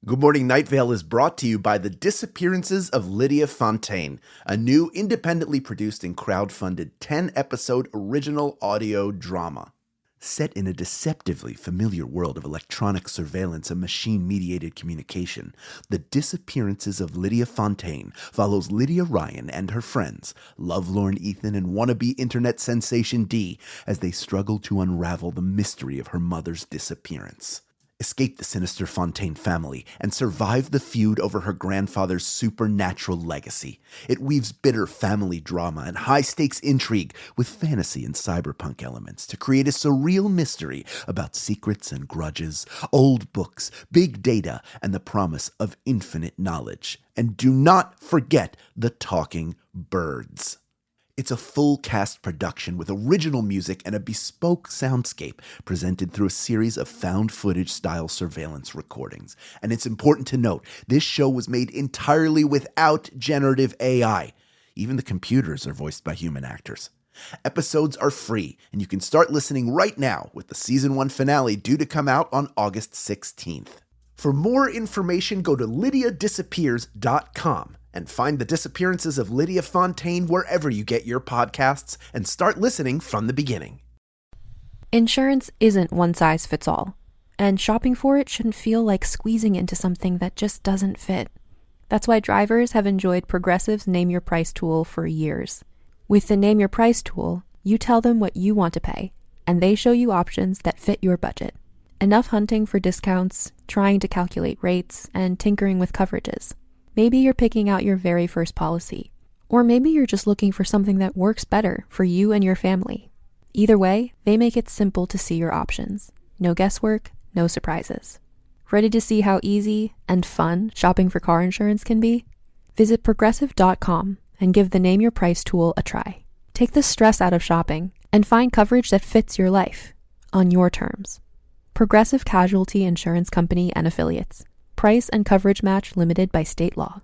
Good Morning Night Vale is brought to you by The Disappearances of Lydia Fontaine, a new independently produced and crowdfunded 10-episode original audio drama. Set in a deceptively familiar world of electronic surveillance and machine-mediated communication, The Disappearances of Lydia Fontaine follows Lydia Ryan and her friends, lovelorn Ethan and wannabe internet sensation Dee, as they struggle to unravel the mystery of her mother's disappearance. Escape the sinister Fontaine family, and survive the feud over her grandfather's supernatural legacy. It weaves bitter family drama and high-stakes intrigue with fantasy and cyberpunk elements to create a surreal mystery about secrets and grudges, old books, big data, and the promise of infinite knowledge. And do not forget the talking birds. It's a full-cast production with original music and a bespoke soundscape presented through a series of found-footage-style surveillance recordings. And it's important to note, this show was made entirely without generative AI. Even the computers are voiced by human actors. Episodes are free, and you can start listening right now with the Season 1 finale due to come out on August 16th. For more information, go to lydiadisappears.com. and find The Disappearances of Lydia Fontaine wherever you get your podcasts and start listening from the beginning. Insurance isn't one size fits all, and shopping for it shouldn't feel like squeezing into something that just doesn't fit. That's why drivers have enjoyed Progressive's Name Your Price tool for years. With the Name Your Price tool, you tell them what you want to pay, and they show you options that fit your budget. Enough hunting for discounts, trying to calculate rates, and tinkering with coverages. Maybe you're picking out your very first policy, or maybe you're just looking for something that works better for you and your family. Either way, they make it simple to see your options. No guesswork, no surprises. Ready to see how easy and fun shopping for car insurance can be? Visit Progressive.com and give the Name Your Price tool a try. Take the stress out of shopping and find coverage that fits your life, on your terms. Progressive Casualty Insurance Company and Affiliates. Price and coverage match limited by state law.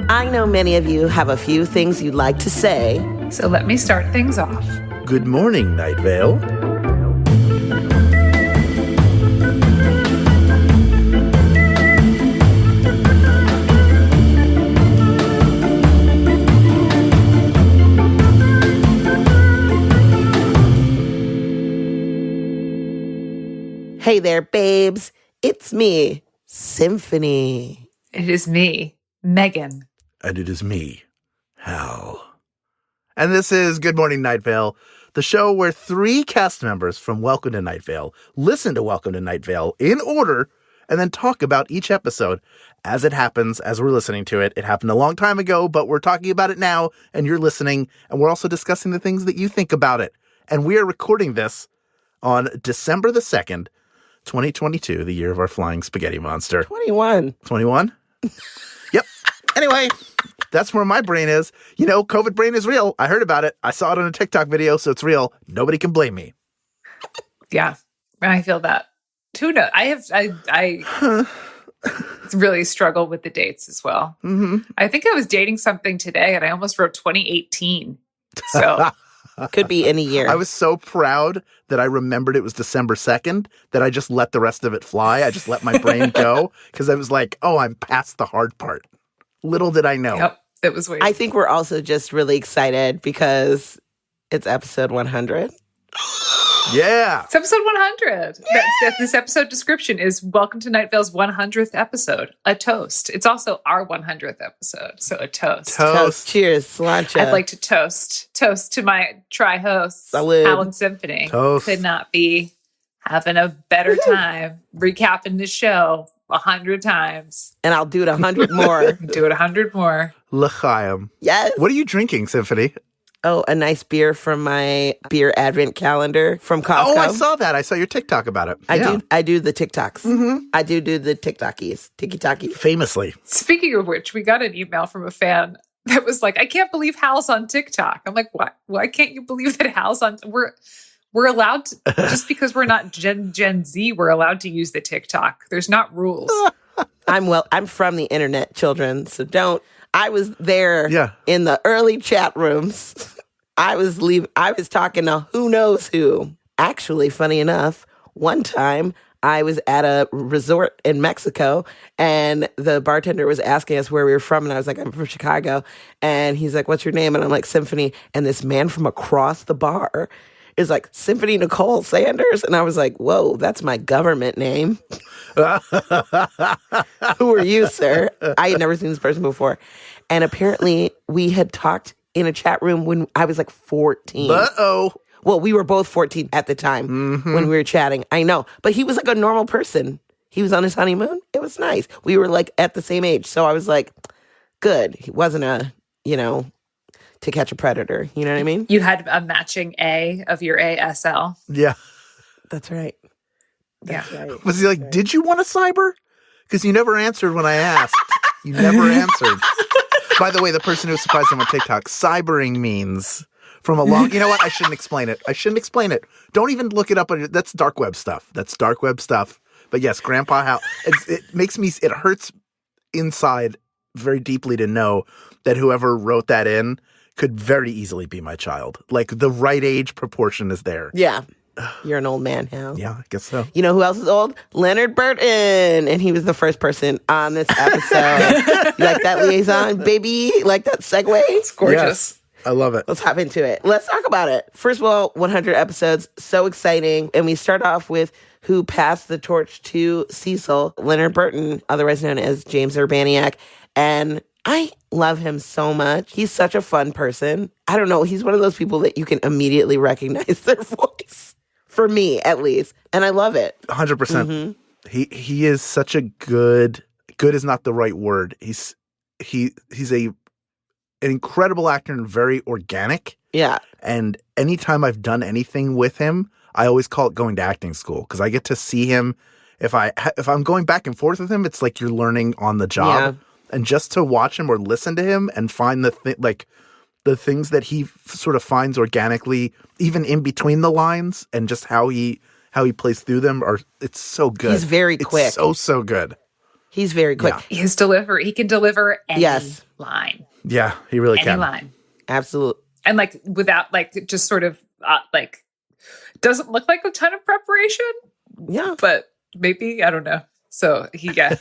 I know many of you have a few things you'd like to say. So let me start things off. Good morning, Night Vale. Hey there, babes. It's me, Symphony. It is me, Megan. And it is me, Hal. And this is Good Morning Night Vale, the show where 3 cast members from Welcome to Night Vale listen to Welcome to Night Vale in order and then talk about each episode as it happens, as we're listening to it. It happened a long time ago, but we're talking about it now, and you're listening, and we're also discussing the things that you think about it. And we are recording this on December the 2nd, 2022, the year of our flying spaghetti monster. 21. 21? Yep. Anyway, that's where my brain is. You know, COVID brain is real. I heard about it. I saw it on a TikTok video, so it's real. Nobody can blame me. Yeah, I feel that. Who knows? I really struggle with the dates as well. Mm-hmm. I think I was dating something today, and I almost wrote 2018. So could be any year. I was so proud that I remembered it was December 2nd that I just let the rest of it fly. I just let my brain go because I was like, oh, I'm past the hard part. Little did I know. Yep, it was weird. I think we're also just really excited because it's episode 100. Yeah. It's episode 100. This episode description is Welcome to Night Vale's 100th episode. A toast. It's also our 100th episode, so a toast. Toast. Cheers, Slancha. I'd like to toast to my tri-hosts, Salud. Hal and Symphony. Toast. Could not be having a better time recapping the show 100 times. And I'll do it 100 more. Do it 100 more. L'chaim. Yes. What are you drinking, Symphony? Oh, a nice beer from my beer advent calendar from Costco. Oh, I saw that. I saw your TikTok about it. I do the TikToks. Mm-hmm. I do the TikTokies. Tiki-taki. Famously. Speaking of which, we got an email from a fan that was like, I can't believe Hal's on TikTok. I'm like, what? Why can't you believe that Hal's on? We're allowed to, just because we're not Gen Z, we're allowed to use the TikTok. There's not rules. I'm from the internet, children, so don't. I was there Yeah. in the early chat rooms. I was talking to who knows who. Actually, funny enough, one time I was at a resort in Mexico and the bartender was asking us where we were from. And I was like, I'm from Chicago. And he's like, what's your name? And I'm like, Symphony. And this man from across the bar is like, Symphony Nicole Sanders. And I was like, whoa, that's my government name. Who are you, sir? I had never seen this person before. And apparently we had talked in a chat room when I was like 14. Uh-oh. Well, we were both 14 at the time when we were chatting. I know. But he was like a normal person. He was on his honeymoon. It was nice. We were like at the same age. So I was like, good. He wasn't To Catch a Predator. You know what I mean? You had a matching A of your ASL. Yeah. That's right. That's right. Was he like, did you want a cyber? Because you never answered when I asked. You never answered. By the way, the person who was surprised him on TikTok, cybering means from a long... You know what? I shouldn't explain it. Don't even look it up. That's dark web stuff. But yes, Grandpa Hal. It hurts inside very deeply to know that whoever wrote that in could very easily be my child. Like the right age proportion is there. Yeah. You're an old man, Hal. Yeah, I guess so. You know who else is old? Leonard Burton. And he was the first person on this episode. You like that liaison, baby? You like that segue? It's gorgeous. Yes, I love it. Let's hop into it. Let's talk about it. First of all, 100 episodes. So exciting. And we start off with who passed the torch to Cecil, Leonard Burton, otherwise known as James Urbaniak. And I love him so much. He's such a fun person. I don't know. He's one of those people that you can immediately recognize their voice. For me, at least. And I love it. 100%. He is such a good is not the right word. He's an incredible actor and very organic. Yeah. And anytime I've done anything with him, I always call it going to acting school because I get to see him. If I'm going back and forth with him, it's like you're learning on the job. Yeah. And just to watch him or listen to him and find the things that he sort of finds organically, even in between the lines, and just how he plays through them it's so good. He's very quick. It's so good. He's very quick. Yeah. His delivery, he can deliver any line. Yeah, he really can. Any line. Absolutely. And without just sort of doesn't look like a ton of preparation. Yeah. But maybe, I don't know. So he has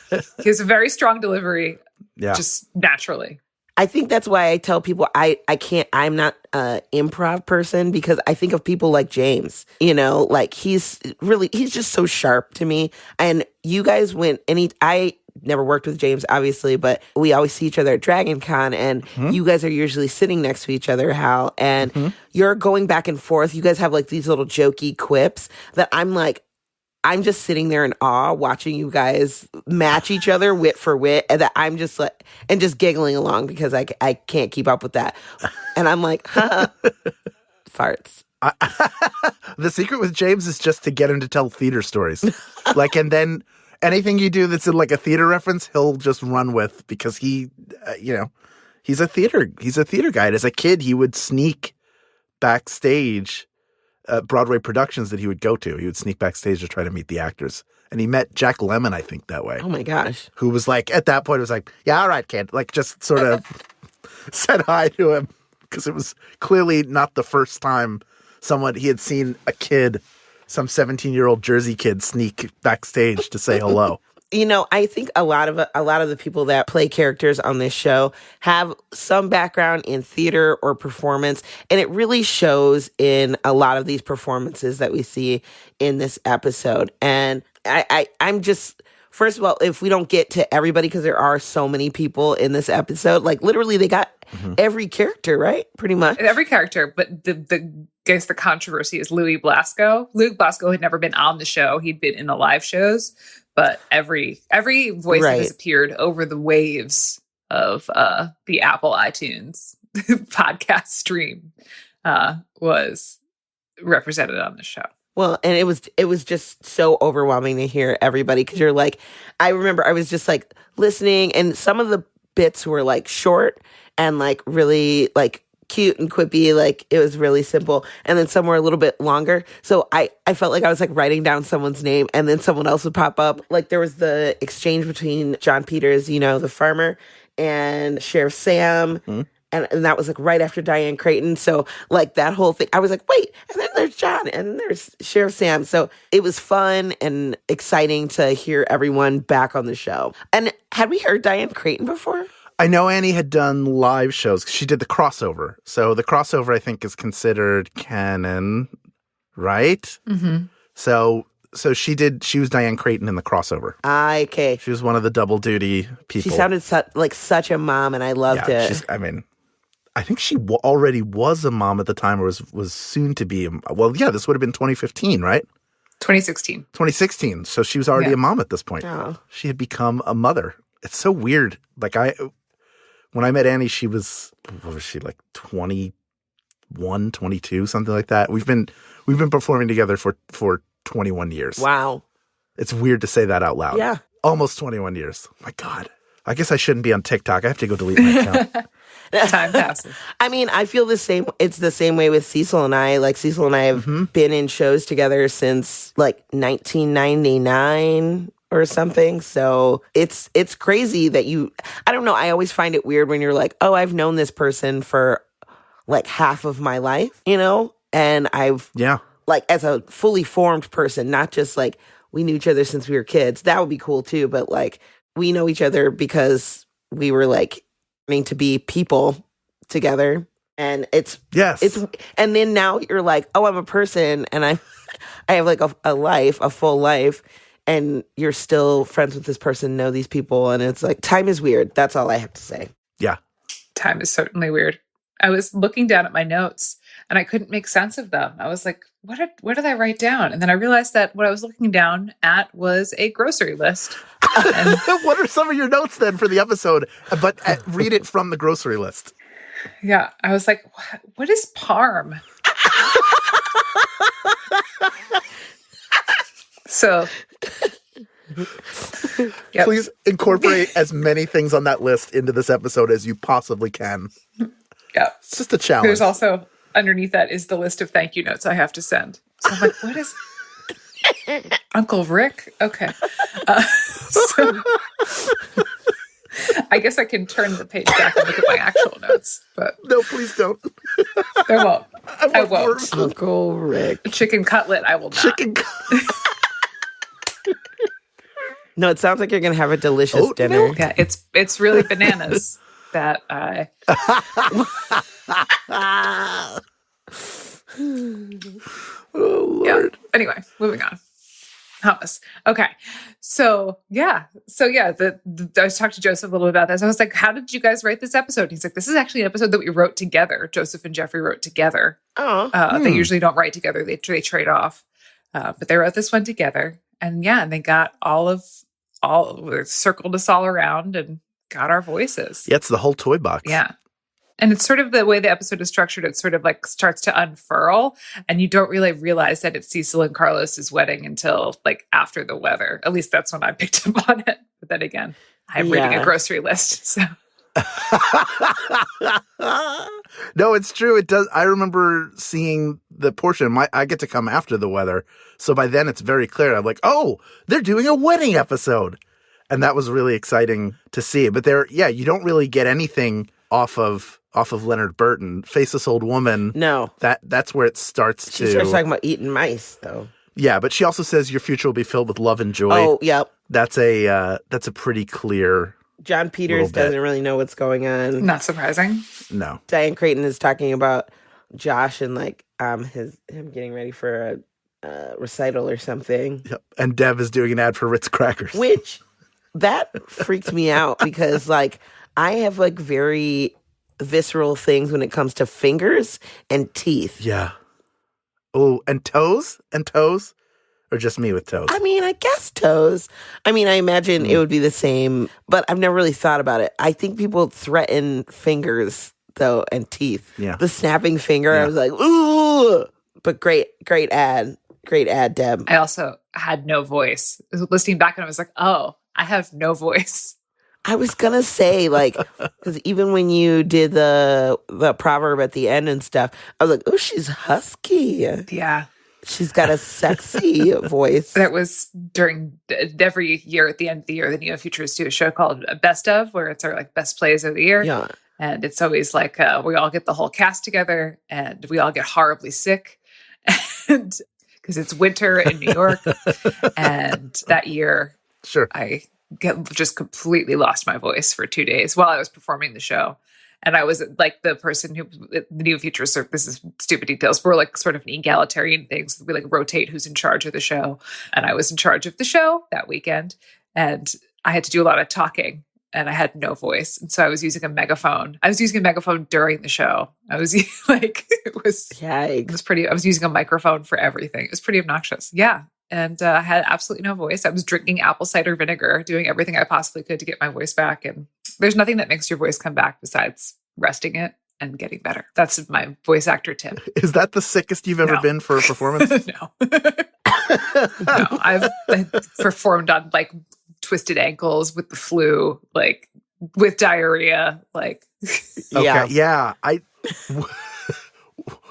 a very strong delivery. Yeah. Just naturally. I think that's why I tell people I'm not an improv person because I think of people like James, he's just so sharp to me. And you guys I never worked with James, obviously, but we always see each other at Dragon Con and you guys are usually sitting next to each other, Hal, and you're going back and forth. You guys have these little jokey quips that I'm just sitting there in awe watching you guys match each other wit for wit, and that I'm just and just giggling along because I can't keep up with that. And I'm like, farts. The secret with James is just to get him to tell theater stories. And then anything you do that's in a theater reference, he'll just run with because he's a theater guy. And as a kid, he would sneak backstage Broadway productions that he would go to. He would sneak backstage to try to meet the actors. And he met Jack Lemmon, I think, that way. Oh, my gosh. Who was at that point, it was yeah, all right, kid. Just sort of said hi to him. Because it was clearly not the first time he had seen a kid, some 17-year-old Jersey kid, sneak backstage to say hello. I think a lot of the people that play characters on this show have some background in theater or performance, and it really shows in a lot of these performances that we see in this episode. And I'm just, first of all, if we don't get to everybody, because there are so many people in this episode, literally they got every character, right? Pretty much. Every character, but the controversy is Louis Blasco. Louis Blasco had never been on the show. He'd been in the live shows. But every voice that has appeared over the waves of the Apple iTunes podcast stream was represented on the show. Well, and it was just so overwhelming to hear everybody because you're I remember I was just listening, and some of the bits were short and really cute and quippy, it was really simple, and then some were a little bit longer, so I felt like I was writing down someone's name and then someone else would pop up. There was the exchange between John Peters, the farmer, and Sheriff Sam, And that was like right after Diane Creighton. So like that whole thing, I was like, wait, and then there's John, and then there's Sheriff Sam. So it was fun and exciting to hear everyone back on the show. And had we heard Diane Creighton before? I know Annie had done live shows. She did the crossover. So the crossover, I think, is considered canon, right? Mm-hmm. So she was Diane Creighton in the crossover. Okay. She was one of the double duty people. She sounded like such a mom, and I loved it. I think she already was a mom at the time, or was soon to be. This would have been 2015, right? 2016. 2016. So she was already a mom at this point. Oh. She had become a mother. It's so weird. Like when I met Annie, she was, what was she, like 21, 22, something like that. We've been performing together for 21 years. Wow. It's weird to say that out loud. Yeah. Almost 21 years. My God. I guess I shouldn't be on TikTok. I have to go delete my account. Time passes. I mean, I feel the same. It's the same way with Cecil and I. Like, Cecil and I have been in shows together since like 1999 or something. So it's crazy that I don't know. I always find it weird when you're like, oh, I've known this person for like half of my life, and I've like as a fully formed person, not just like we knew each other since we were kids. That would be cool too. But like we know each other because we were like learning to be people together. And it's and then now you're like, oh, I'm a person and I have like a life, a full life, and you're still friends with this person, know these people, and it's like time is weird. That's all I have to say. Yeah. Time is certainly weird. I was looking down at my notes and I couldn't make sense of them. I was like, what did I write down? And then I realized that what I was looking down at was a grocery list. And what are some of your notes then for the episode? But read it from the grocery list. Yeah. I was like, what is parm? So, yep. Please incorporate as many things on that list into this episode as you possibly can. Yeah. It's just a challenge. There's also, underneath that is the list of thank you notes I have to send. So I'm like, what is Uncle Rick? Okay. So I guess I can turn the page back and look at my actual notes, but no, please don't. I won't. I won't. Uncle Rick. Chicken cutlet, I will not. Chicken cutlet. No, it sounds like you're going to have a delicious dinner. Yeah, it's really bananas that I... Oh, Lord. Yeah. Anyway, moving on. Hummus. Okay. So I was talking to Joseph a little bit about this. I was like, how did you guys write this episode? And he's like, this is actually an episode that we wrote together. Joseph and Jeffrey wrote together. Oh. They usually don't write together. They trade off. But they wrote this one together. And they got circled us all around and got our voices. Yeah, it's the whole toy box. Yeah. And it's sort of the way the episode is structured. It sort of like starts to unfurl and you don't really realize that it's Cecil and Carlos's wedding until like after the weather. At least that's when I picked up on it. But then again, I'm reading a grocery list. So. No, it's true. It does. I remember seeing the portion. I get to come after the weather. So by then it's very clear. I'm like, oh, they're doing a wedding episode. And that was really exciting to see. But you don't really get anything off of Leonard Burton. Faceless Old Woman. No. That's where it starts She starts talking about eating mice, though. Yeah, but she also says your future will be filled with love and joy. Oh, yep. That's a pretty clear. John Peters doesn't really know what's going on. Not surprising. No. Diane Creighton is talking about Josh and like him getting ready for a recital or something. Yep. And Dev is doing an ad for Ritz crackers. Which that freaked me out because like I have like very visceral things when it comes to fingers and teeth. Yeah. Oh, and toes? Or just me with toes? I mean, I guess toes. I mean, I imagine it would be the same, but I've never really thought about it. I think people threaten fingers, though, and teeth. Yeah. The snapping finger, I was like, ooh. But great ad. Great ad, Deb. I also had no voice. I was listening back and I was like, oh, I have no voice. I was going to say, like, because even when you did the proverb at the end and stuff, I was like, oh, she's husky. Yeah. She's got a sexy voice. That was during every year at the end of the year, the Neo Futurists do a show called Best Of, where it's our like best plays of the year. Yeah. And it's always like we all get the whole cast together and we all get horribly sick. And because it's winter in New York. And that year, Sure. I just completely lost my voice for 2 days while I was performing the show. And I was like the person who, the New Future Circle, this is stupid details. We're like sort of an egalitarian things. We like rotate who's in charge of the show. And I was in charge of the show that weekend. And I had to do a lot of talking and I had no voice. And so I was using a megaphone. I was using a megaphone during the show. I was like, it was pretty, I was using a microphone for everything. It was pretty obnoxious. Yeah. And I had absolutely no voice. I was drinking apple cider vinegar, doing everything I possibly could to get my voice back. And there's nothing that makes your voice come back besides resting it and getting better. That's my voice actor tip. Is that the sickest you've ever been for a performance? No. No, I've performed on like twisted ankles with the flu, like with diarrhea, like. Okay. Yeah.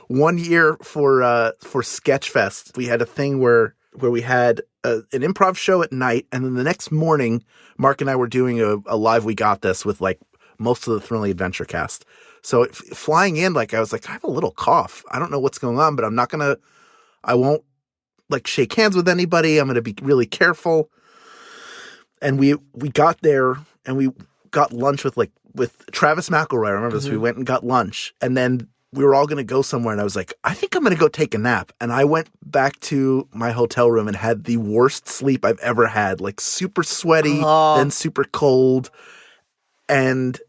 One year for Sketchfest, we had a thing where we had an improv show at night, and then the next morning, Mark and I were doing a live We Got This with like most of the Thrilling Adventure cast. So flying in, like I was like, I have a little cough. I don't know what's going on, but I won't like shake hands with anybody. I'm going to be really careful. And we got there and we got lunch with Travis McElroy. I remember this. We went and got lunch, and then we were all going to go somewhere, and I was like, I think I'm going to go take a nap. And I went back to my hotel room and had the worst sleep I've ever had, like super sweaty, then super cold. And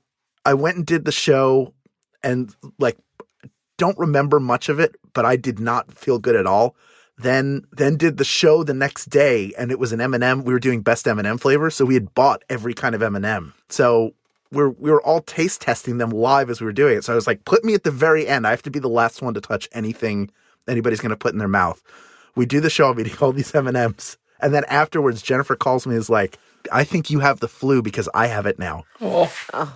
I went and did the show and like don't remember much of it, but I did not feel good at all. Then did the show the next day, and it was an M&M. We were doing best M&M flavor, so we had bought every kind of M&M. So we were all taste testing them live as we were doing it. So I was like, put me at the very end. I have to be the last one to touch anything anybody's going to put in their mouth. We do the show. I'm eating all these M&Ms. And then afterwards, Jennifer calls me and is like, I think you have the flu because I have it now. Oh.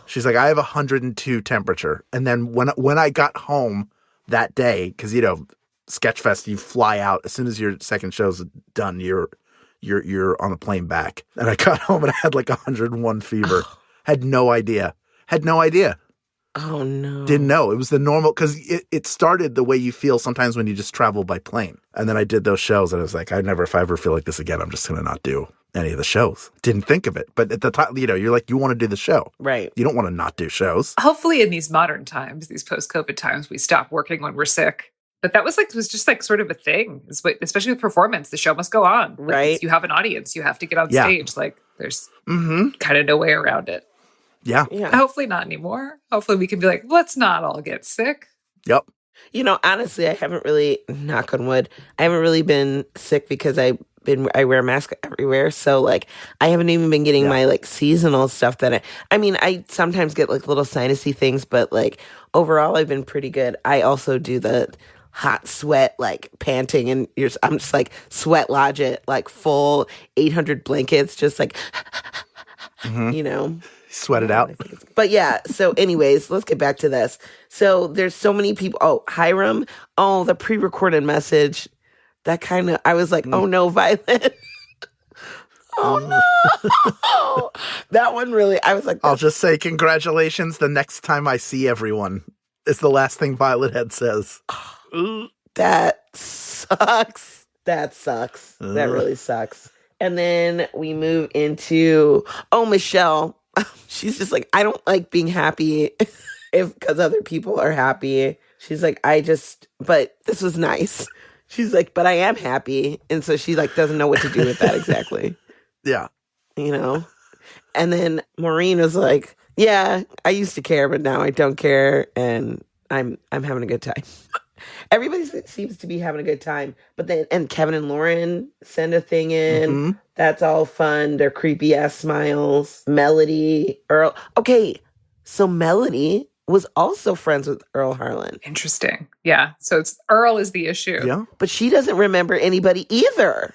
She's like, I have 102 temperature. And then when I got home that day, because, you know, Sketchfest, you fly out. As soon as your second show's done, you're on a plane back. And I got home and I had like 101 fever. Had no idea. Oh, no. Didn't know. It was the normal, because it started the way you feel sometimes when you just travel by plane. And then I did those shows and I was like, if I ever feel like this again, I'm just going to not do any of the shows. Didn't think of it. But at the time, you know, you're like, you want to do the show. Right. You don't want to not do shows. Hopefully in these modern times, these post-COVID times, we stop working when we're sick. But that was just sort of a thing, especially with performance. The show must go on. Like, right. You have an audience. You have to get on stage. Like there's kind of no way around it. Yeah. Hopefully not anymore. Hopefully we can be like, let's not all get sick. Yep. You know, honestly, I haven't really, knock on wood, I haven't really been sick because I wear a mask everywhere. So like, I haven't even been getting my like seasonal stuff that I sometimes get like little sinusy things, but like overall I've been pretty good. I also do the hot sweat, like panting, and I'm just like sweat lodge, like full 800 blankets, just like, you know. Sweat it out. But yeah, so anyways, let's get back to this. So there's so many people. Oh, Hiram. Oh, the pre-recorded message. That kind of, I was like, oh no, Violet. Oh no. That one really, I was like. I'll just say congratulations. The next time I see everyone is the last thing Violet Head says. That sucks. That really sucks. And then we move into, Michelle. She's just like, I don't like being happy because other people are happy. She's like, but this was nice. She's like, but I am happy. And so she like doesn't know what to do with that exactly. Yeah. You know? And then Maureen was like, yeah, I used to care, but now I don't care. And I'm having a good time. Everybody seems to be having a good time. But then, and Kevin and Lauren send a thing in. Mm-hmm. That's all fun. Their creepy ass smiles. Melody, Earl. Okay, so Melody was also friends with Earl Harlan. Interesting. Yeah. So Earl is the issue. Yeah. But she doesn't remember anybody either.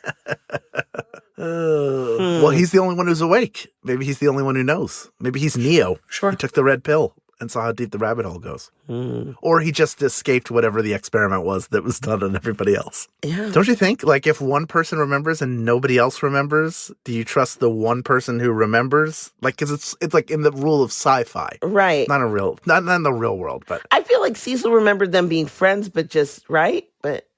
Well, he's the only one who's awake. Maybe he's the only one who knows. Maybe he's Neo. Sure. He took the red pill. and saw how deep the rabbit hole goes. Mm. Or he just escaped whatever the experiment was that was done on everybody else. Yeah. Don't you think? Like, if one person remembers and nobody else remembers, do you trust the one person who remembers? Like, because it's like in the rule of sci-fi. Right. Not in the real world, but... I feel like Cecil remembered them being friends, but just, right?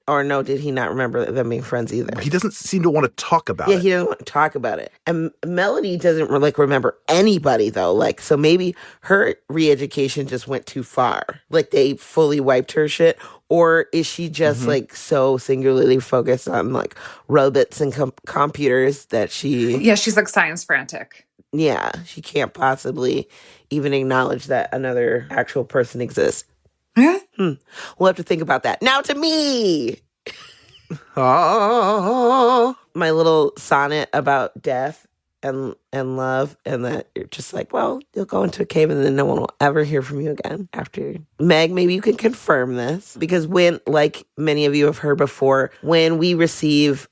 Or no, did he not remember them being friends either? He doesn't seem to want to talk about it. Yeah, he doesn't want to talk about it. And Melody doesn't remember anybody though. Like, so maybe her re-education just went too far. Like, they fully wiped her shit. Or is she just like so singularly focused on like robots and computers that she... Yeah, she's like science frantic. Yeah, she can't possibly even acknowledge that another actual person exists. Yeah. We'll have to think about that. Now to me. Oh. My little sonnet about death and love, and that you're just like, well, you'll go into a cave and then no one will ever hear from you again after. Meg, maybe you can confirm this, because when, like many of you have heard before, when we receive...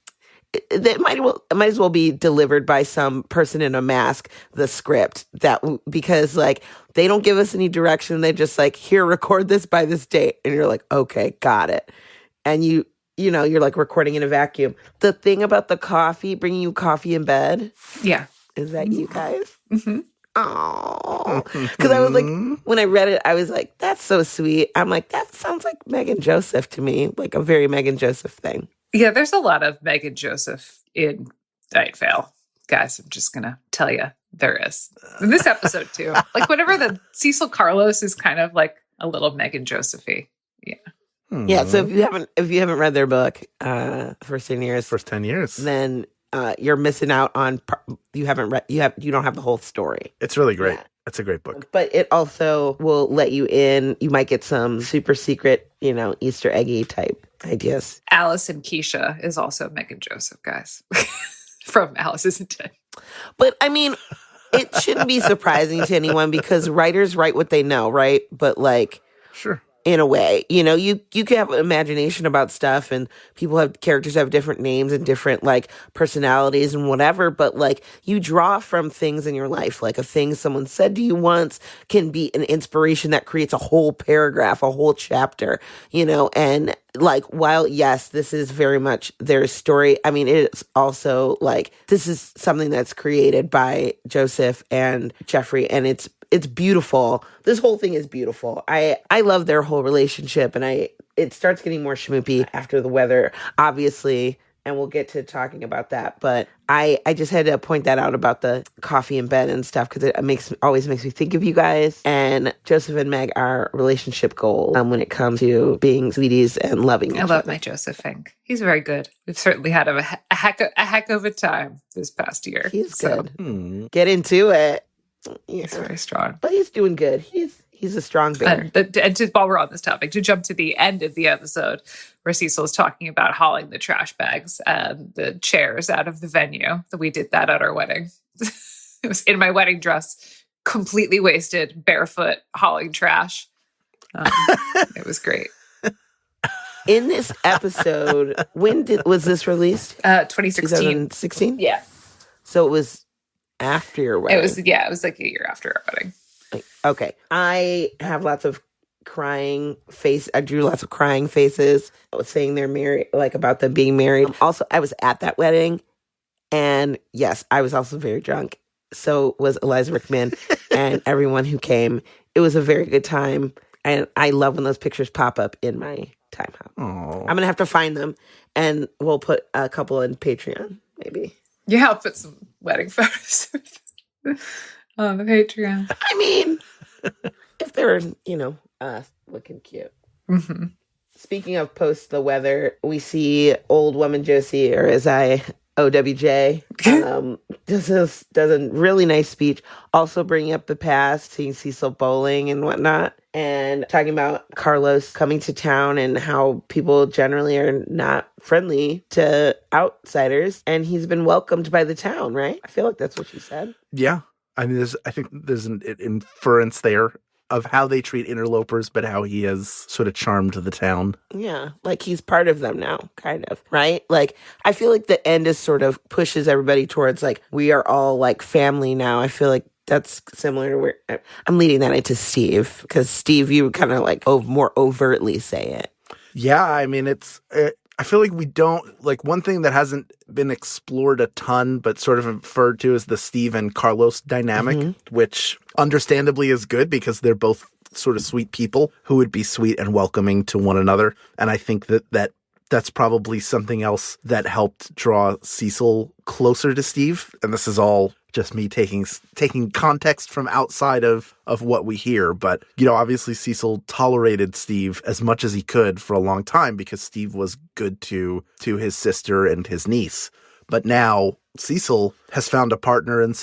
It might as well be delivered by some person in a mask, the script, because like they don't give us any direction. They just like, here, record this by this date. And you're like, okay, got it. And you know, you're like recording in a vacuum. The thing about the coffee, bringing you coffee in bed. Yeah. Is that you guys? Mm-hmm. Oh, because I was like, when I read it, I was like, that's so sweet. I'm like, that sounds like Meg and Joseph to me, like a very Meg and Joseph thing. Yeah, there's a lot of Meg and Joseph in Night Vale. Guys, I'm just going to tell you, there is. In this episode, too. Like, whatever the Cecil Carlos is kind of like a little Meg and Joseph-y. Yeah. Yeah, so if you haven't read their book, First 10 Years, then you're missing out on, you don't have the whole story. It's really great. Yeah. It's a great book. But it also will let you in. You might get some super secret, Easter eggy type ideas. Alice and Keisha is also Meg and Joseph, guys. From Alice Isn't Dead. But, I mean, it shouldn't be surprising to anyone because writers write what they know, right? But, like... Sure. In a way, you can have an imagination about stuff, and characters have different names and different like personalities and whatever, but like you draw from things in your life. Like a thing someone said to you once can be an inspiration that creates a whole paragraph, a whole chapter, and like, while yes, this is very much their story, I mean, it's also like, this is something that's created by Joseph and Jeffrey, and it's beautiful. This whole thing is beautiful. I love their whole relationship, and it starts getting more schmoopy after the weather, obviously, and we'll get to talking about that. But I just had to point that out about the coffee in bed and stuff, because it always makes me think of you guys. And Joseph and Meg are relationship goals when it comes to being sweeties and loving each other. I love my Joseph Fink. He's very good. We've certainly had a heck of a time this past year. He's good. Get into it. Yeah. He's very strong. But he's doing good. He's a strong bear. While we're on this topic, to jump to the end of the episode where Cecil is talking about hauling the trash bags and the chairs out of the venue. We did that at our wedding. It was in my wedding dress, completely wasted, barefoot, hauling trash. It was great. In this episode, was this released? 2016. 2016? Yeah. So it was after your wedding. It was like a year after our wedding. Okay. I have lots of I drew lots of crying faces. I was saying they're married, like about them being married. Also, I was at that wedding, and yes, I was also very drunk. So was Eliza Rickman and everyone who came. It was a very good time, and I love when those pictures pop up in my time hop. Aww. I'm gonna have to find them, and we'll put a couple in Patreon, maybe. Yeah, I'll put some wedding photos on the Patreon. I mean, if they're, looking cute. Mm-hmm. Speaking of post the weather, we see old woman Josie, or as I, OWJ, does a really nice speech, also bringing up the past, seeing Cecil bowling and whatnot, and talking about Carlos coming to town and how people generally are not friendly to outsiders, and he's been welcomed by the town, right? I feel like that's what she said. Yeah. I mean, I think there's an inference there of how they treat interlopers, but how he has sort of charmed the town. Yeah, like he's part of them now, kind of, right? Like, I feel like the end is sort of pushes everybody towards, like, we are all, like, family now. I feel like that's similar to where I'm leading that into Steve, because Steve, you kind of like more overtly say it. Yeah, I mean, I feel like we don't, like, one thing that hasn't been explored a ton, but sort of referred to as the Steve and Carlos dynamic, which understandably is good because they're both sort of sweet people who would be sweet and welcoming to one another. And I think that's probably something else that helped draw Cecil closer to Steve. And this is all just me taking context from outside of what we hear. But, obviously Cecil tolerated Steve as much as he could for a long time because Steve was good to his sister and his niece. But now Cecil has found a partner and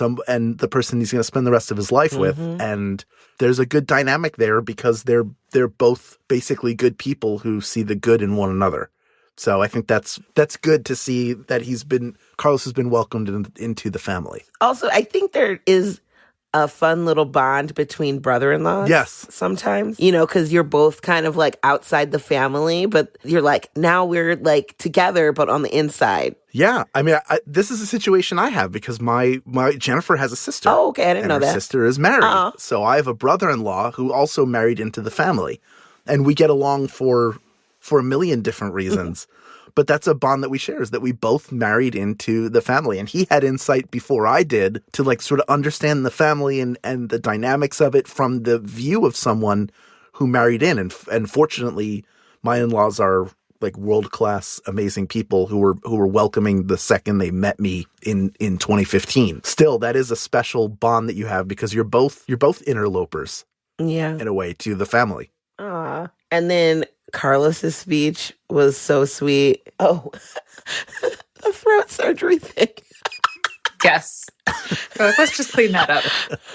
the person he's going to spend the rest of his life with. And there's a good dynamic there because they're both basically good people who see the good in one another. So I think that's good to see that Carlos has been welcomed into the family. Also, I think there is a fun little bond between brother-in-laws. Yes. Sometimes, because you're both kind of like outside the family, but you're like, now we're like together, but on the inside. Yeah. I mean, this is a situation I have because my Jennifer has a sister. Oh, okay. I didn't know that. Her sister is married. So I have a brother-in-law who also married into the family. And we get along for a million different reasons. But that's a bond that we share, is that we both married into the family. And he had insight before I did to like sort of understand the family and the dynamics of it from the view of someone who married in. And fortunately, my in-laws are like world-class, amazing people who were welcoming the second they met me in 2015. Still, that is a special bond that you have because you're both interlopers. Yeah. In a way, to the family. And then Carlos's speech was so sweet. Oh, the throat surgery thing. Yes. Let's just clean that up.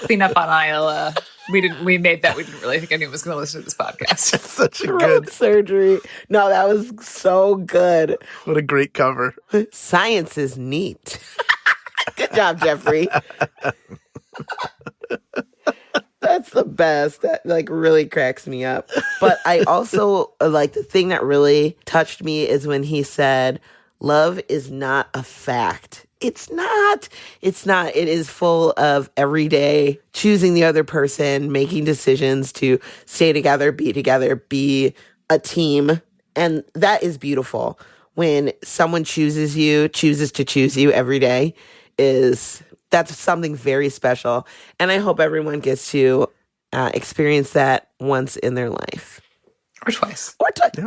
Clean up on aisle. We didn't really think anyone was going to listen to this podcast. Such a Throat good surgery. No, that was so good. What a great cover. Science is neat. Good job, Jeffrey. That's the best. That like really cracks me up. But I also like the thing that really touched me is when he said, love is not a fact. It's not. It is full of every day choosing the other person, making decisions to stay together, be a team. And that is beautiful. When someone chooses to choose you every day that's something very special. And I hope everyone gets to experience that once in their life. Or twice.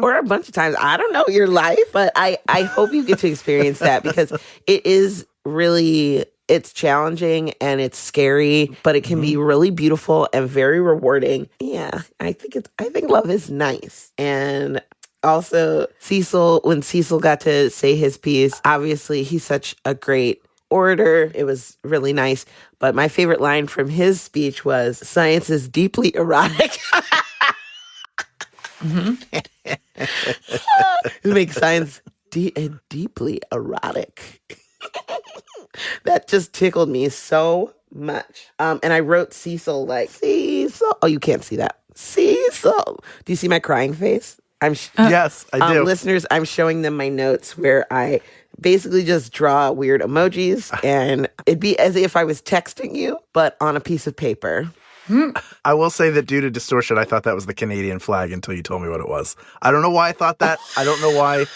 Or a bunch of times. I don't know your life, but I hope you get to experience that because it is really, it's challenging and it's scary, but it can be really beautiful and very rewarding. Yeah, I think love is nice. And also, when Cecil got to say his piece, obviously he's such a great orator. It was really nice. But my favorite line from his speech was, science is deeply erotic. It makes science deeply erotic. That just tickled me so much. And I wrote Cecil like, Cecil. Oh, you can't see that. Cecil. Do you see my crying face? Yes, I do. Listeners, I'm showing them my notes where I basically just draw weird emojis, and it'd be as if I was texting you, but on a piece of paper. I will say that due to distortion, I thought that was the Canadian flag until you told me what it was. I don't know why I thought that. I don't know why.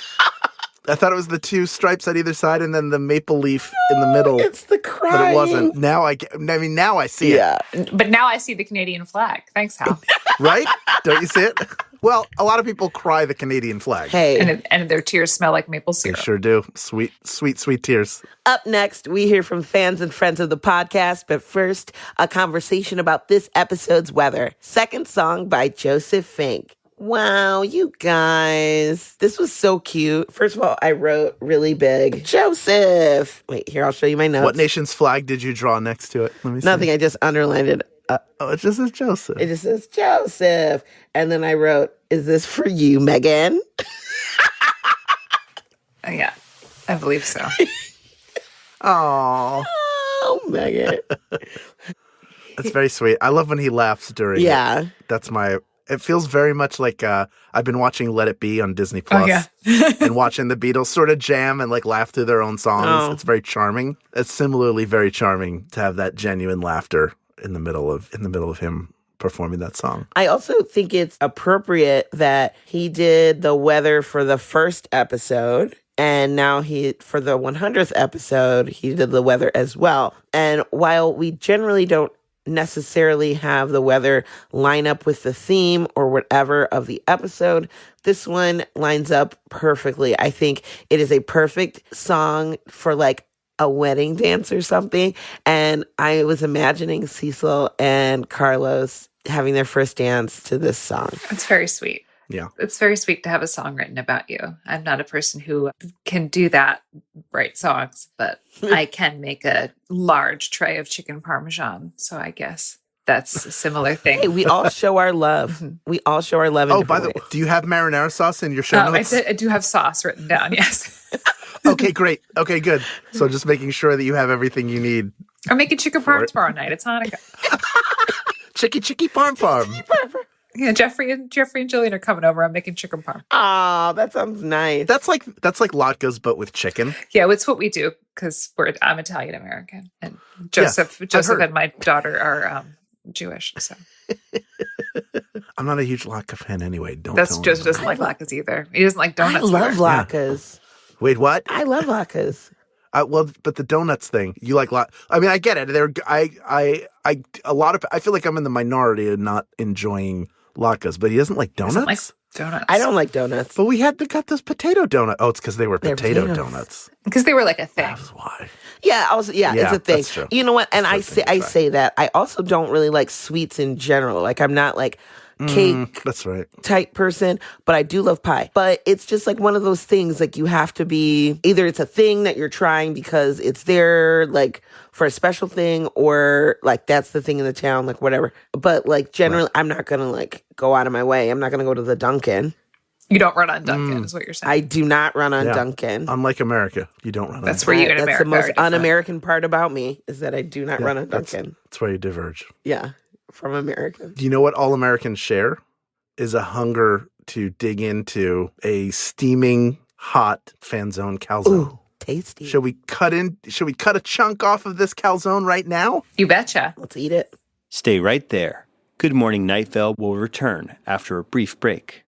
I thought it was the two stripes at either side and then the maple leaf in the middle. It's the crying. But it wasn't. Now I see it. But now I see the Canadian flag. Thanks, Hal. Right? Don't you see it? Well, a lot of people cry the Canadian flag. Hey. And their tears smell like maple syrup. They sure do. Sweet, sweet, sweet tears. Up next, we hear from fans and friends of the podcast. But first, a conversation about this episode's weather. Second song by Joseph Fink. Wow, you guys. This was so cute. First of all, I wrote really big, Joseph. Wait, here, I'll show you my notes. What nation's flag did you draw next to it? Let me see. Nothing, I just underlined it. It just says Joseph. It just says Joseph. And then I wrote, is this for you, Megan? Yeah, I believe so. Aww. Oh, Megan. That's very sweet. I love when he laughs during it. That's it feels very much like I've been watching Let It Be on Disney Plus and watching the Beatles sort of jam and like laugh through their own songs. Oh. It's very charming. It's similarly very charming to have that genuine laughter in the middle of him performing that song. I also think it's appropriate that he did the weather for the first episode, and now for the 100th episode, he did the weather as well. And while we generally don't necessarily have the weather line up with the theme or whatever of the episode, this one lines up perfectly. I think it is a perfect song for like a wedding dance or something. And I was imagining Cecil and Carlos having their first dance to this song. It's very sweet. Yeah. It's very sweet to have a song written about you. I'm not a person who can do that, write songs, but I can make a large tray of chicken parmesan. So I guess that's a similar thing. Hey, we all show our love. We all show our love. Oh, by the way, do you have marinara sauce in your show notes? I do have sauce written down, yes. Okay, great. Okay, good. So just making sure that you have everything you need. I'm making chicken parm tomorrow night. It's Hanukkah. Chicky parm. Yeah, Jeffrey and Jillian are coming over. I'm making chicken parm. Oh, that sounds nice. That's like latkes, but with chicken. Yeah, it's what we do because I'm Italian American, and Joseph and my daughter are Jewish. So I'm not a huge latke fan anyway. Joseph doesn't like latkes either. He doesn't like donuts. I love latkes. Yeah. Wait, what? I love latkes. Well, but the donuts thing, you like I mean, I get it. I feel like I'm in the minority of not enjoying latkes, but he doesn't like donuts. Doesn't like donuts. I don't like donuts. But we got those potato donuts. Oh, it's because they were potato donuts. Because they were like a thing. That's why. Yeah, it's a thing. That's true. You know what? And I say that. I also don't really like sweets in general. Like I'm not like cake that's right. type person, but I do love pie. But it's just like one of those things, like you have to be, either it's a thing that you're trying because it's there like for a special thing, or like that's the thing in the town, like whatever. But like generally, I'm not going to like go out of my way. I'm not going to go to the Dunkin'. You don't run on Dunkin', is what you're saying. I do not run on Dunkin'. Unlike America, you don't run on That's where you in America. That's the most un-American part about me, is that I do not run on Dunkin'. That's where you diverge. Yeah, from America. Do you know what all Americans share? Is a hunger to dig into a steaming hot FanZone Calzone. Ooh, tasty. Should we cut a chunk off of this calzone right now? You betcha. Let's eat it. Stay right there. Good Morning Night Vale will return after a brief break.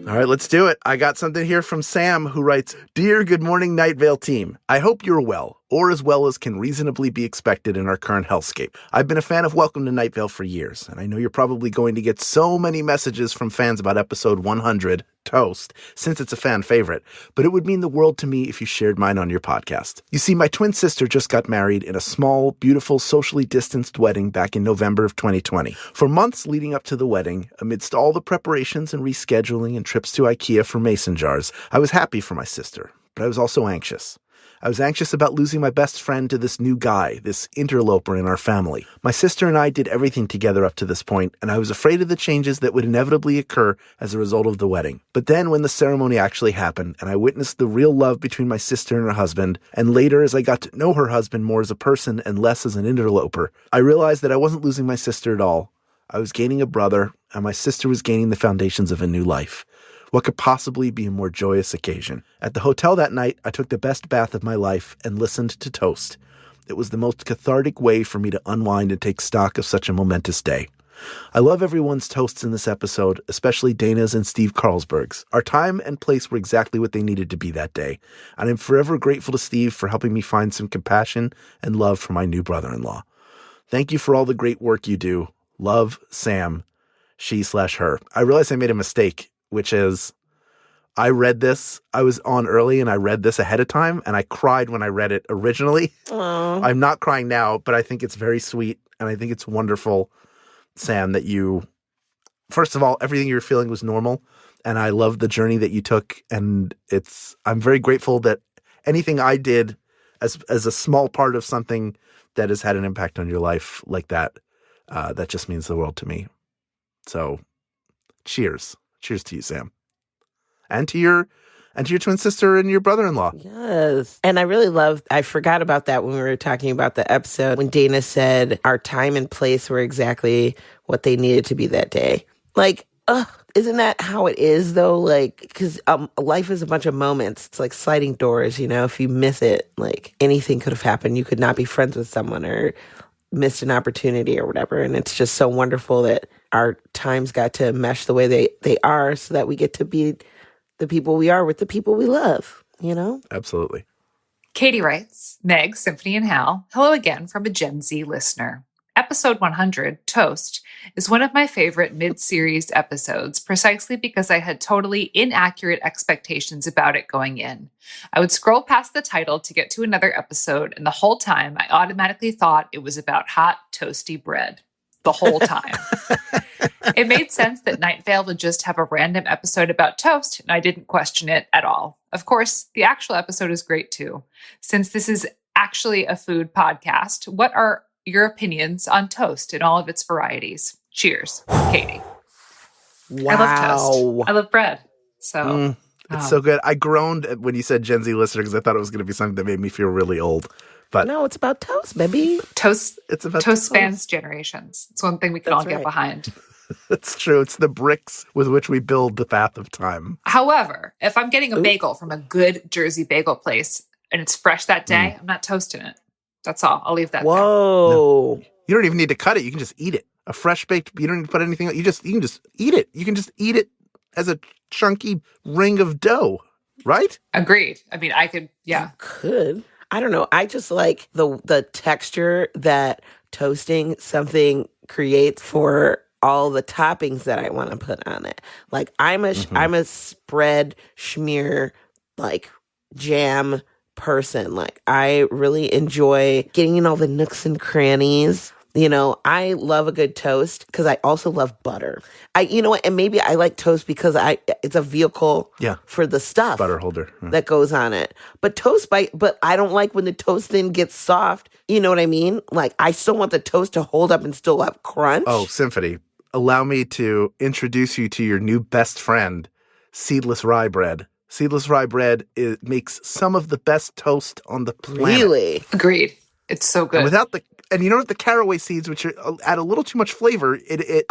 All right, let's do it. I got something here from Sam, who writes, Dear Good Morning Night Vale team, I hope you're well, or as well as can reasonably be expected in our current hellscape. I've been a fan of Welcome to Night Vale for years, and I know you're probably going to get so many messages from fans about episode 100, Toast, since it's a fan favorite, but it would mean the world to me if you shared mine on your podcast. You see, my twin sister just got married in a small, beautiful, socially distanced wedding back in November of 2020. For months leading up to the wedding, amidst all the preparations and rescheduling and trips to IKEA for mason jars, I was happy for my sister, but I was also anxious. I was anxious about losing my best friend to this new guy, this interloper in our family. My sister and I did everything together up to this point, and I was afraid of the changes that would inevitably occur as a result of the wedding. But then when the ceremony actually happened, and I witnessed the real love between my sister and her husband, and later as I got to know her husband more as a person and less as an interloper, I realized that I wasn't losing my sister at all. I was gaining a brother, and my sister was gaining the foundations of a new life. What could possibly be a more joyous occasion? At the hotel that night, I took the best bath of my life and listened to Toast. It was the most cathartic way for me to unwind and take stock of such a momentous day. I love everyone's toasts in this episode, especially Dana's and Steve Carlsberg's. Our time and place were exactly what they needed to be that day, and I'm forever grateful to Steve for helping me find some compassion and love for my new brother-in-law. Thank you for all the great work you do. Love, Sam, she/her. I realized I made a mistake, which is I read this. I was on early and I read this ahead of time and I cried when I read it originally. Aww. I'm not crying now, but I think it's very sweet and I think it's wonderful, Sam, that you, first of all, everything you were feeling was normal and I love the journey that you took, and I'm very grateful that anything I did as a small part of something that has had an impact on your life like that, that just means the world to me. So cheers. Cheers to you, Sam. And to your twin sister and your brother-in-law. Yes. And I forgot about that when we were talking about the episode, when Dana said our time and place were exactly what they needed to be that day. Like, Isn't that how it is, though? Like, because life is a bunch of moments. It's like sliding doors, If you miss it, like, anything could have happened. You could not be friends with someone or missed an opportunity or whatever. And it's just so wonderful that our times got to mesh the way they are so that we get to be the people we are with the people we love, Absolutely. Katie writes, Meg, Symphony and Hal, hello again from a Gen Z listener. Episode 100, Toast, is one of my favorite mid-series episodes precisely because I had totally inaccurate expectations about it going in. I would scroll past the title to get to another episode, and the whole time I automatically thought it was about hot, toasty bread. The whole time. It made sense that Night Vale would just have a random episode about toast, and I didn't question it at all. Of course, the actual episode is great too. Since this is actually a food podcast, what are your opinions on toast in all of its varieties? Cheers, Katie. Wow. I love toast. I love bread. So it's so good. I groaned when you said Gen Z listener because I thought it was going to be something that made me feel really old. But no, it's about toast, baby. Toast. It's about toast spans generations. It's one thing we can all get behind. It's true. It's the bricks with which we build the path of time. However, if I'm getting a bagel from a good Jersey bagel place and it's fresh that day, I'm not toasting it. That's all. I'll leave that there. Whoa. No. You don't even need to cut it. You can just eat it. A fresh baked, you don't need to put anything else. You can just eat it. You can just eat it as a chunky ring of dough, right? Agreed. I mean, I could, yeah. You could. I don't know. I just like the texture that toasting something creates for all the toppings that I want to put on it. Like I'm a spread schmear like jam person. Like I really enjoy getting in all the nooks and crannies. I love a good toast because I also love butter. And maybe I like toast because it's a vehicle for the stuff. Butter holder. That goes on it. But but I don't like when the toast then gets soft. You know what I mean? Like I still want the toast to hold up and still have crunch. Oh, Symphony, allow me to introduce you to your new best friend, seedless rye bread. Seedless rye bread makes some of the best toast on the planet. Really? Agreed. It's so good. And you know what? The caraway seeds, which add a little too much flavor, it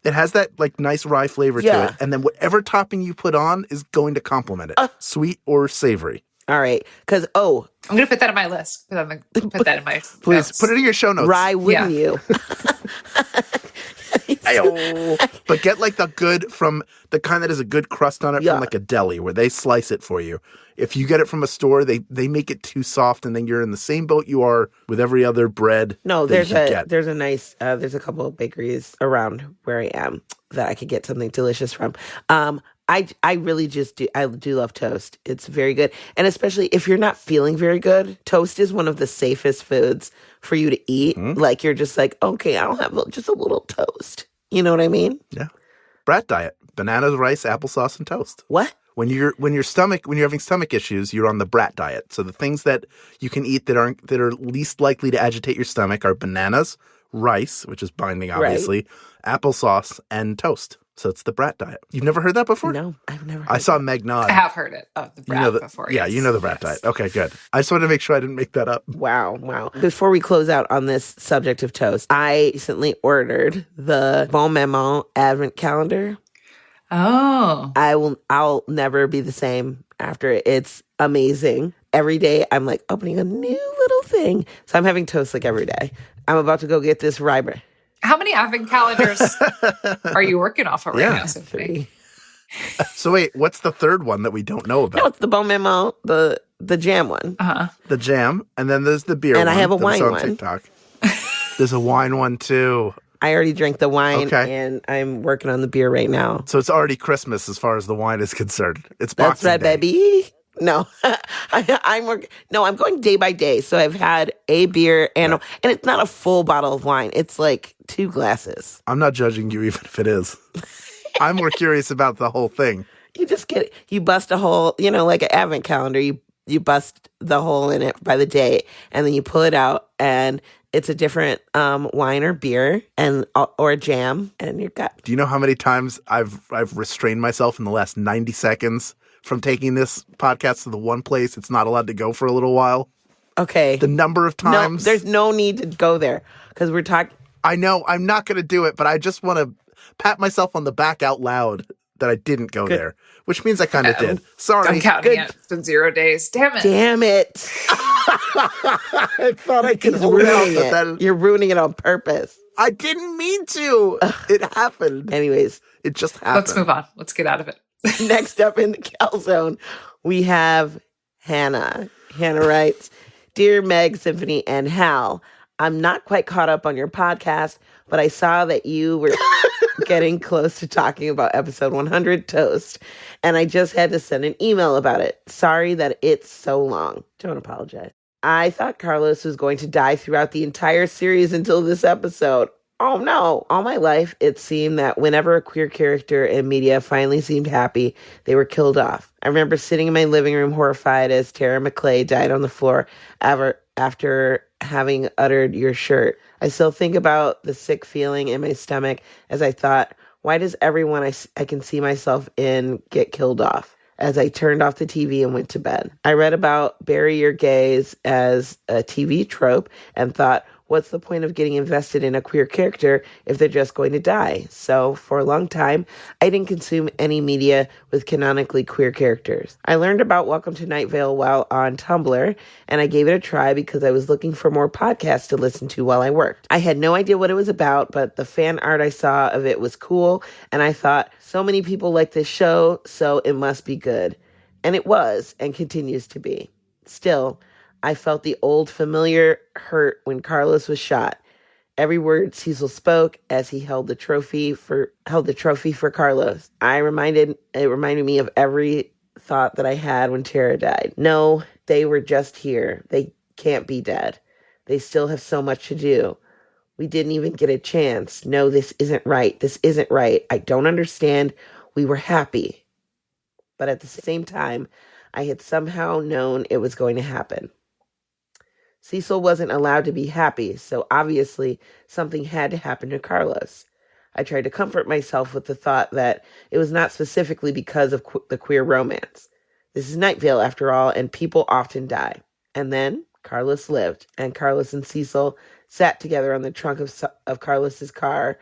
has that like nice rye flavor to it. And then whatever topping you put on is going to complement it, sweet or savory. All right, because I'm going to put that on my list. Put that in my please notes. put it in your show notes. Rye, wouldn't you? But get like the good from the kind that has a good crust on it from like a deli where they slice it for you. If you get it from a store, they make it too soft, and then you're in the same boat you are with every other bread. No, there's a nice there's a couple of bakeries around where I am that I could get something delicious from. I really just do love toast. It's very good, and especially if you're not feeling very good, toast is one of the safest foods for you to eat. Like you're just like, okay, I'll have just a little toast. You know what I mean? Yeah. Brat diet: bananas, rice, applesauce, and toast. What? When you're having stomach issues, you're on the brat diet. So the things that you can eat that are least likely to agitate your stomach are bananas, rice, which is binding, obviously, applesauce, and toast. So it's the brat diet. You've never heard that before? No, I've never heard I saw Meg nod. I have heard it. Oh, the brat before. Yeah, you know the brat diet. Okay, good. I just wanted to make sure I didn't make that up. Wow. Before we close out on this subject of toast, I recently ordered the Bon Maman Advent Calendar. Oh. I'll never be the same after it. It's amazing. Every day I'm like opening a new little thing. So I'm having toast like every day. I'm about to go get this rye bread. How many advent calendars are you working off of right now, Symphony? 3. So wait, what's the third one that we don't know about? No, it's the Bon Maman, the jam one. The jam, and then there's the beer one. And I have a wine on one. TikTok. There's a wine one too. I already drank the wine, and I'm working on the beer right now. So it's already Christmas as far as the wine is concerned. It's That's Boxing right, Day. baby. No, I'm going day by day. So I've had a beer and it's not a full bottle of wine. It's like 2 glasses. I'm not judging you even if it is. I'm more curious about the whole thing. You bust a hole, like an advent calendar. You bust the hole in it by the day, and then you pull it out, and it's a different wine or beer or a jam, and you've got. Do you know how many times I've restrained myself in the last 90 seconds from taking this podcast to the one place it's not allowed to go for a little while? Okay. The number of times. No, there's no need to go there because we're talking. I know I'm not going to do it, but I just want to. pat myself on the back out loud that I didn't go Good. there, which means I kind of did. Sorry. I'm counting it. It's been 0 days. Damn it. Damn it. I thought I could He's hold out, ruining but it. then You're ruining it on purpose. I didn't mean to. It happened. Anyways, It just happened. Let's move on. Let's get out of it. next up in the Calzone, we have Hannah. Hannah writes, Dear Meg, Symphony, and Hal, I'm not quite caught up on your podcast, but I saw that you were getting close to talking about episode 100 Toast, and I just had to send an email about it. Sorry that it's so long. Don't apologize. I thought Carlos was going to die throughout the entire series until this episode. Oh no. All my life, it seemed that whenever a queer character in media finally seemed happy, they were killed off. I remember sitting in my living room horrified as Tara McClay died on the floor after having uttered your shirt. I still think about the sick feeling in my stomach as I thought, why does everyone I can see myself in get killed off? As I turned off the TV and went to bed. I read about bury your gays as a TV trope and thought, what's the point of getting invested in a queer character if they're just going to die? So for a long time, I didn't consume any media with canonically queer characters. I learned about Welcome to Night Vale while on Tumblr, and I gave it a try because I was looking for more podcasts to listen to while I worked. I had no idea what it was about, but the fan art I saw of it was cool, and I thought, so many people like this show, so it must be good. And it was, and continues to be. Still, I felt the old familiar hurt when Carlos was shot. Every word Cecil spoke as he held the trophy for Carlos. It reminded me of every thought that I had when Tara died. No, they were just here. They can't be dead. They still have so much to do. We didn't even get a chance. No, this isn't right. This isn't right. I don't understand. We were happy. But at the same time, I had somehow known it was going to happen. Cecil wasn't allowed to be happy, so obviously something had to happen to Carlos. I tried to comfort myself with the thought that it was not specifically because of the queer romance. This is Night Vale, after all, and people often die. And then Carlos lived, and Carlos and Cecil sat together on the trunk of Carlos's car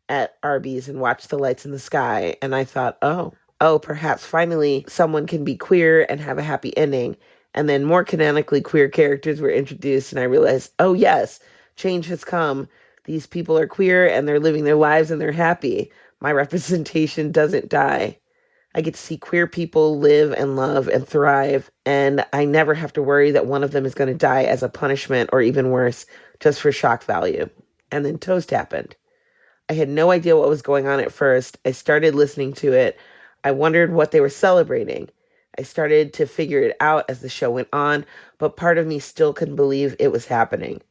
at Arby's and watched the lights in the sky, and I thought, oh, perhaps finally someone can be queer and have a happy ending. And then more canonically queer characters were introduced, and I realized, oh yes, change has come. These people are queer, and they're living their lives, and they're happy. My representation doesn't die. I get to see queer people live and love and thrive, and I never have to worry that one of them is going to die as a punishment, or even worse, just for shock value. And then Toast happened. I had no idea what was going on at first. I started listening to it. I wondered what they were celebrating. I started to figure it out as the show went on, but part of me still couldn't believe it was happening.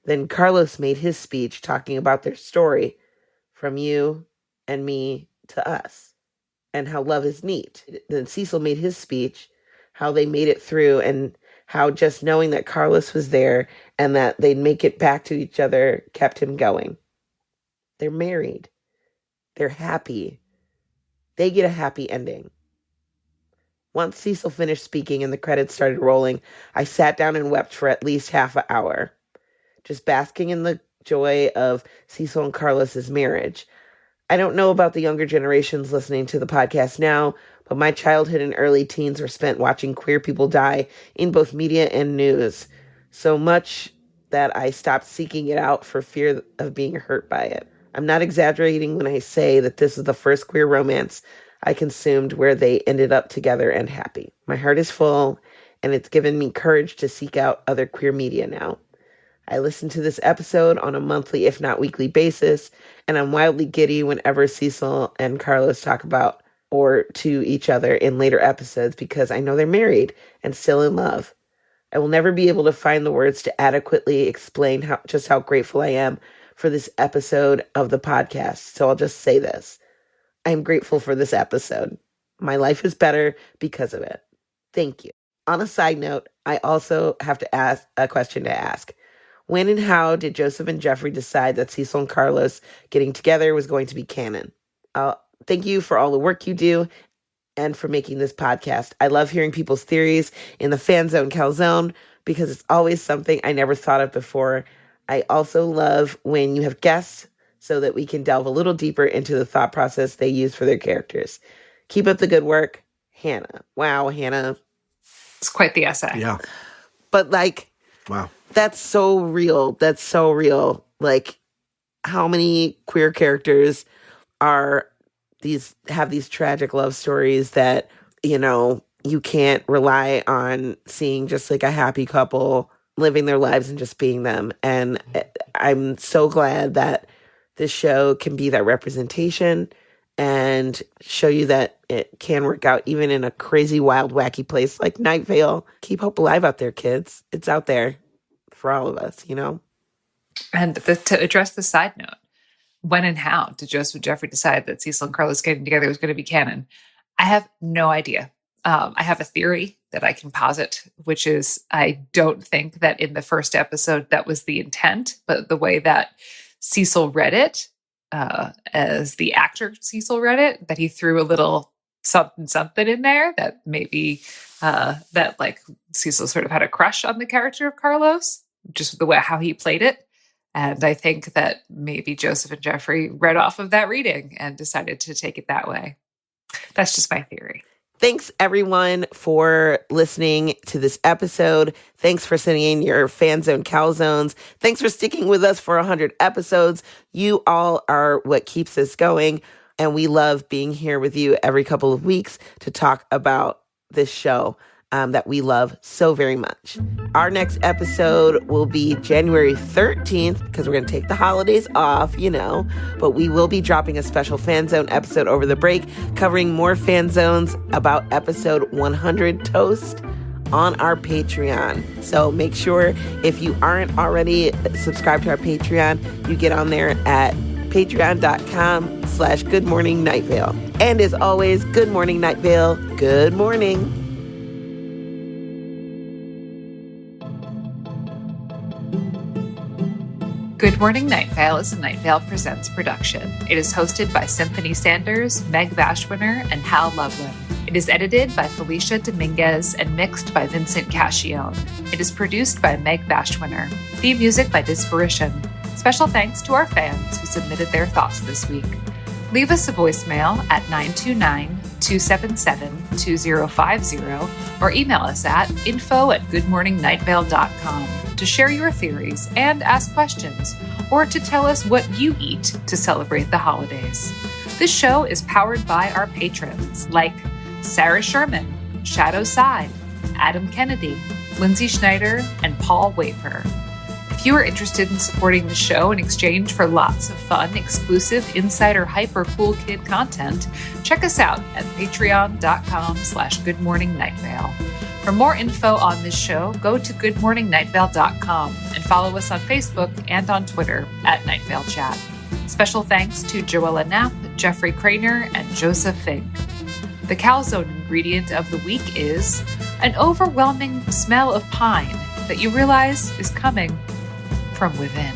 Then Carlos made his speech talking about their story, from you and me to us, and how love is neat. Then Cecil made his speech, how they made it through, and how just knowing that Carlos was there and that they'd make it back to each other kept him going. They're married. They're happy. They get a happy ending. Once Cecil finished speaking and the credits started rolling, I sat down and wept for at least half an hour, just basking in the joy of Cecil and Carlos's marriage. I don't know about the younger generations listening to the podcast now, but my childhood and early teens were spent watching queer people die in both media and news, so much that I stopped seeking it out for fear of being hurt by it. I'm not exaggerating when I say that this is the first queer romance I consumed where they ended up together and happy. My heart is full, and it's given me courage to seek out other queer media now. I listen to this episode on a monthly, if not weekly basis, and I'm wildly giddy whenever Cecil and Carlos talk about or to each other in later episodes because I know they're married and still in love. I will never be able to find the words to adequately explain how grateful I am for this episode of the podcast, so I'll just say this. I'm grateful for this episode. My life is better because of it. Thank you. On a side note, I also have to ask a question to ask. When and how did Joseph and Jeffrey decide that Cecil and Carlos getting together was going to be canon? Thank you for all the work you do and for making this podcast. I love hearing people's theories in the FanZone Calzone because it's always something I never thought of before. I also love when you have guests so that we can delve a little deeper into the thought process they use for their characters. Keep up the good work, Hannah. Wow, Hannah. It's quite the essay. Yeah. But like, Wow. that's so real. That's so real. Like, how many queer characters have these tragic love stories that, you know, you can't rely on seeing just like a happy couple living their lives and just being them. And I'm so glad that this show can be that representation and show you that it can work out even in a crazy, wild, wacky place like Night Vale. Keep hope alive out there, kids. It's out there for all of us, you know? And to address the side note, when and how did Joseph and Jeffrey decide that Cecil and Carlos getting together was going to be canon? I have no idea. I have a theory that I can posit, which is I don't think that in the first episode that was the intent, but the way that Cecil read it, as the actor Cecil read it, that he threw a little something in there that maybe that like Cecil sort of had a crush on the character of Carlos, just the way how he played it. And I think that maybe Joseph and Jeffrey read off of that reading and decided to take it that way. That's just my theory. Thanks, everyone, for listening to this episode. Thanks for sending in your FanZone Calzones. Thanks for sticking with us for 100 episodes. You all are what keeps us going, and we love being here with you every couple of weeks to talk about this show that we love so very much. Our next episode will be January 13th because we're going to take the holidays off, you know, but we will be dropping a special FanZone episode over the break covering more FanZones about episode 100 Toast on our Patreon. So make sure if you aren't already subscribed to our Patreon, you get on there at patreon.com/Good Morning Night Vale. And as always, good morning, Night Vale. Good morning. Good Morning Night Vale is a Night Vale Presents production. It is hosted by Symphony Sanders, Meg Bashwiner, and Hal Lublin. It is edited by Felicia Dominguez and mixed by Vincent Cacchione. It is produced by Meg Bashwiner. Theme music by Disparition. Special thanks to our fans who submitted their thoughts this week. Leave us a voicemail at 929-277-2050 or email us at info@goodmorningnightVale.com to share your theories and ask questions, or to tell us what you eat to celebrate the holidays. This show is powered by our patrons like Sarah Sherman, Shadow Side, Adam Kennedy, Lindsay Schneider, and Paul Waper. If you are interested in supporting the show in exchange for lots of fun, exclusive, insider, hyper cool kid content, check us out at patreon.com/goodmorningnightVale. For more info on this show, go to goodmorningnightVale.com and follow us on Facebook and on Twitter at Night Vale Chat. Special thanks to Joella Knapp, Jeffrey Craner, and Joseph Fink. The calzone ingredient of the week is an overwhelming smell of pine that you realize is coming from within.